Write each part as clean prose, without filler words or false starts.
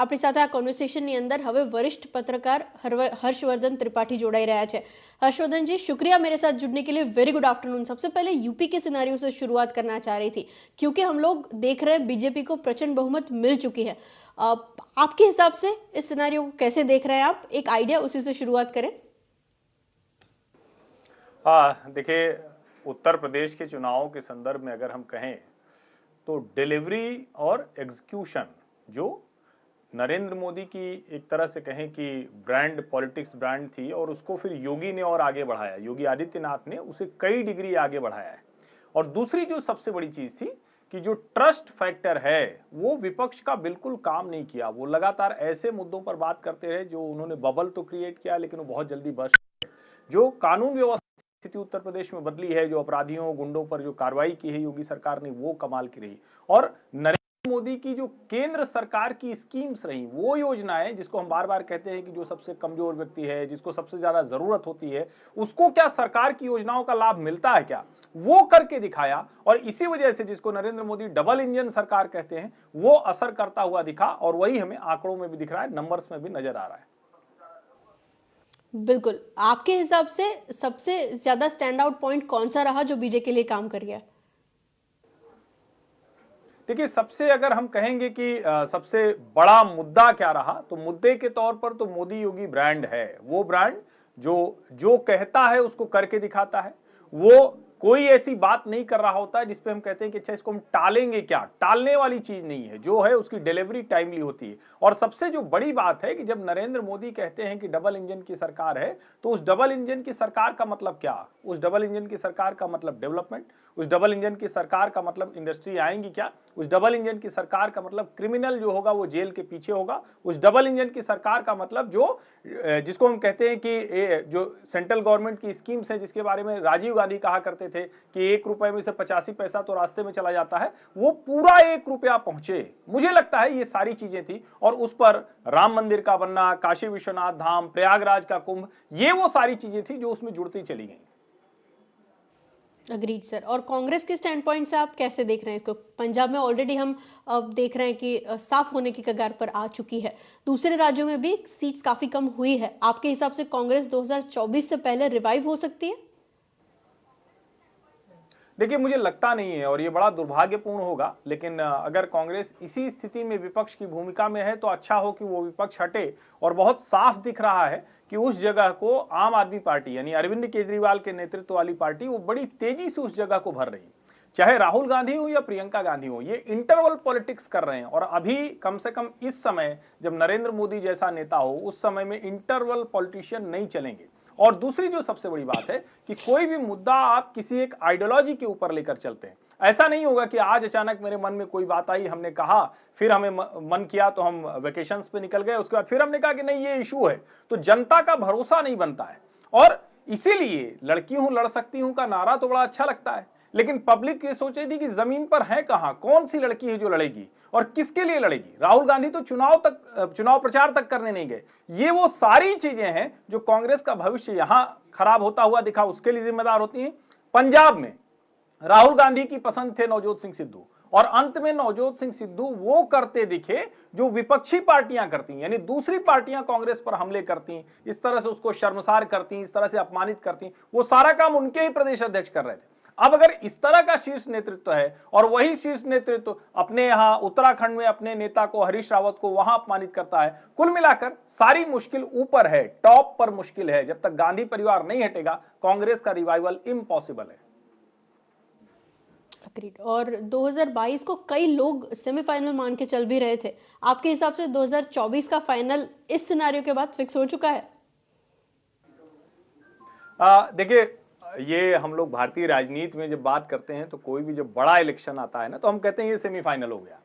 આપણી સાથે આ કોન્વર્સેશનની અંદર હવે વરિષ્ઠ पत्रकार हर्षवर्धन त्रिपाठी जोड़ाई रहा है। हर्षवर्धन जी, शुक्रिया मेरे साथ जुड़ने के लिए। Very good afternoon. सबसे पहले यूपी के सिनेरियो से शुरुआत करना चाह रही थी, क्योंकि हम लोग देख रहे हैं बीजेपी को प्रचंड बहुमत मिल चुकी है। आपके हिसाब से इस सिनेरियो को कैसे देख रहे हैं आप? एक आइडिया, उसी से शुरुआत करें। देखिए, उत्तर प्रदेश के चुनावों के संदर्भ में अगर हम कहें तो डिलीवरी और एग्जीक्यूशन जो नरेंद्र मोदी की एक तरह से कहें कि ब्रांड, पॉलिटिक्स ब्रांड थी, और उसको फिर योगी ने और आगे बढ़ाया, योगी आदित्यनाथ ने उसे कई डिग्री आगे बढ़ाया है। और दूसरी जो सबसे बड़ी चीज थी कि जो ट्रस्ट फैक्टर है वो विपक्ष का बिल्कुल काम नहीं किया। वो लगातार ऐसे मुद्दों पर बात करते रहे जो उन्होंने बबल तो क्रिएट किया, लेकिन वो बहुत जल्दी बस्ट। जो कानून व्यवस्था स्थिति उत्तर प्रदेश में बदली है, जो अपराधियों गुंडों पर जो कार्रवाई की है योगी सरकार ने, वो कमाल की रही। और नरेंद्र मोदी की जो केंद्र सरकार की स्कीम्स रही, वो योजनाएं जिसको हम बार बार कहते हैं कि जो सबसे कमजोर व्यक्ति है, जिसको सबसे ज्यादा जरूरत होती है, उसको क्या सरकार की योजनाओं का लाभ मिलता है क्या, वो करके दिखाया। और इसी वजह से जिसको नरेंद्र मोदी डबल इंजन सरकार कहते हैं, वो असर करता हुआ दिखा। और वही हमें आंकड़ों में भी दिख रहा है, नंबर्स में भी नजर आ रहा है। बिल्कुल। आपके हिसाब से सबसे ज्यादा स्टैंड आउट पॉइंट कौन सा रहा जो बीजेपी के लिए काम कर गया? देखिए, सबसे अगर हम कहेंगे कि सबसे बड़ा मुद्दा क्या रहा, तो मुद्दे के तौर पर तो मोदी योगी ब्रांड है। वो ब्रांड जो जो कहता है उसको करके दिखाता है। वो कोई ऐसी बात नहीं कर रहा होता है जिसपे हम कहते हैं कि अच्छा इसको हम टालेंगे, क्या टालने वाली चीज नहीं है। जो है उसकी डिलीवरी टाइमली होती है। और सबसे जो बड़ी बात है कि जब नरेंद्र मोदी कहते हैं कि डबल इंजन की सरकार है, तो उस डबल इंजन की सरकार का मतलब क्या? उस डबल इंजन की सरकार का मतलब डेवलपमेंट। उस डबल इंजन की सरकार का मतलब इंडस्ट्री आएंगी क्या? उस डबल इंजन की सरकार का मतलब क्रिमिनल जो होगा वो जेल के पीछे होगा। उस डबल इंजन की सरकार का मतलब जो जिसको हम कहते हैं कि जो सेंट्रल गवर्नमेंट की स्कीम्स है, जिसके बारे में राजीव गांधी कहा करते थे कि 1 रुपए में से 85 पैसा तो रास्ते में चला जाता है, वो पूरा 1 रुपया पहुंचे। मुझे लगता है ये सारी चीजें थी। और उस पर राम मंदिर का बनना, काशी विश्वनाथ धाम, प्रयागराज का कुंभ, ये वो सारी चीजें थी जो उसमें जुड़ती चली गई। Agreed sir. और कांग्रेस के स्टैंड पॉइंट से आप कैसे देख रहे हैं इसको? पंजाब में ऑलरेडी हम देख रहे हैं कि साफ होने की कगार पर आ चुकी है। दूसरे राज्यों में भी सीट्स काफी कम हुई है। आपके हिसाब से कांग्रेस 2024 से पहले रिवाइव हो सकती है? देखिए, मुझे लगता नहीं है, और ये बड़ा दुर्भाग्यपूर्ण होगा। लेकिन अगर कांग्रेस इसी स्थिति में विपक्ष की भूमिका में है तो अच्छा हो कि वो विपक्ष हटे। और बहुत साफ दिख रहा है कि उस जगह को आम आदमी पार्टी यानी अरविंद केजरीवाल के नेतृत्व वाली पार्टी वो बड़ी तेजी से उस जगह को भर रही है। चाहे राहुल गांधी हो या प्रियंका गांधी हो, ये इंटरवल पॉलिटिक्स कर रहे हैं। और अभी कम से कम इस समय जब नरेंद्र मोदी जैसा नेता हो, उस समय में इंटरवल पॉलिटिशियन नहीं चलेंगे। और दूसरी जो सबसे बड़ी बात है कि कोई भी मुद्दा आप किसी एक आइडियोलॉजी के ऊपर लेकर चलते हैं। ऐसा नहीं होगा कि आज अचानक मेरे मन में कोई बात आई, हमने कहा, फिर हमें मन किया तो हम वेकेशंस पे निकल गए, उसके बाद फिर हमने कहा कि नहीं ये इशू है। तो जनता का भरोसा नहीं बनता है। और इसीलिए लड़की हूं लड़ सकती हूं का नारा तो बड़ा अच्छा लगता है, लेकिन पब्लिक ये सोच रही थी कि जमीन पर है कहां, कौन सी लड़की है जो लड़ेगी और किसके लिए लड़ेगी। राहुल गांधी तो चुनाव प्रचार तक करने नहीं गए। ये वो सारी चीजें हैं जो कांग्रेस का भविष्य यहां खराब होता हुआ दिखा, उसके लिए जिम्मेदार होती हैं। पंजाब में राहुल गांधी की पसंद थे नवजोत सिंह सिद्धू, और अंत में नवजोत सिंह सिद्धू वो करते दिखे जो विपक्षी पार्टियां करती, यानी दूसरी पार्टियां कांग्रेस पर हमले करती, इस तरह से उसको शर्मसार करती, इस तरह से अपमानित करती। वो सारा काम उनके ही प्रदेश अध्यक्ष कर रहे थे। अब अगर इस तरह का शीर्ष नेतृत्व है और वही शीर्ष नेतृत्व अपने यहां उत्तराखंड में अपने नेता को, हरीश रावत को, वहां अपमानित करता है, कुल मिलाकर सारी मुश्किल ऊपर है, टॉप पर मुश्किल है। जब तक गांधी परिवार नहीं हटेगा, कांग्रेस का रिवाइवल इम्पॉसिबल है। और 2022 को कई लोग सेमीफाइनल मान के चल भी रहे थे। आपके हिसाब से 2024 का फाइनल इस सिनेरियो के बाद फिक्स हो चुका है? देखिए, ये हम लोग भारतीय राजनीति में जब बात करते हैं तो कोई भी जब बड़ा इलेक्शन आता है ना, तो हम कहते हैं ये सेमीफाइनल हो गया।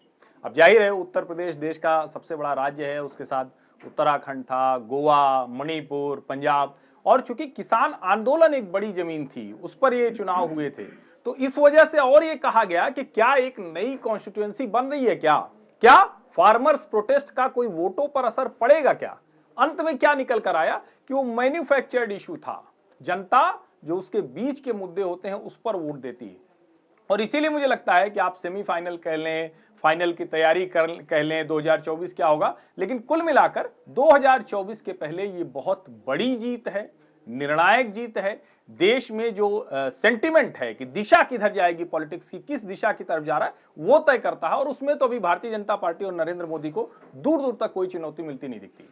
अब जाहिर है उत्तर प्रदेश देश का सबसे बड़ा राज्य है, उसके साथ उत्तराखंड था, गोवा, मणिपुर, पंजाब, और चूंकि किसान आंदोलन एक बड़ी जमीन थी, उस पर ये चुनाव हुए थे। तो इस वजह से और ये कहा गया कि क्या एक नई कॉन्स्टिट्यूएंसी बन रही है, क्या फार्मर्स प्रोटेस्ट का कोई वोटों पर असर पड़ेगा क्या? अंत में क्या निकल कर आया कि वो मैन्युफैक्चर्ड इशू था। जनता जो उसके बीच के मुद्दे होते हैं उस पर वोट देती है। और इसीलिए मुझे लगता है कि आप सेमीफाइनल कह लें, फाइनल की तैयारी कह लें 2024 क्या होगा, लेकिन कुल मिलाकर 2024 के पहले ये बहुत बड़ी जीत है, निर्णायक जीत है। देश में जो सेंटिमेंट है कि दिशा किधर जाएगी, पॉलिटिक्स की किस दिशा की तरफ जा रहा है, वो तय करता है। और उसमें तो अभी भारतीय जनता पार्टी और नरेंद्र मोदी को दूर दूर तक कोई चुनौती मिलती नहीं दिखती।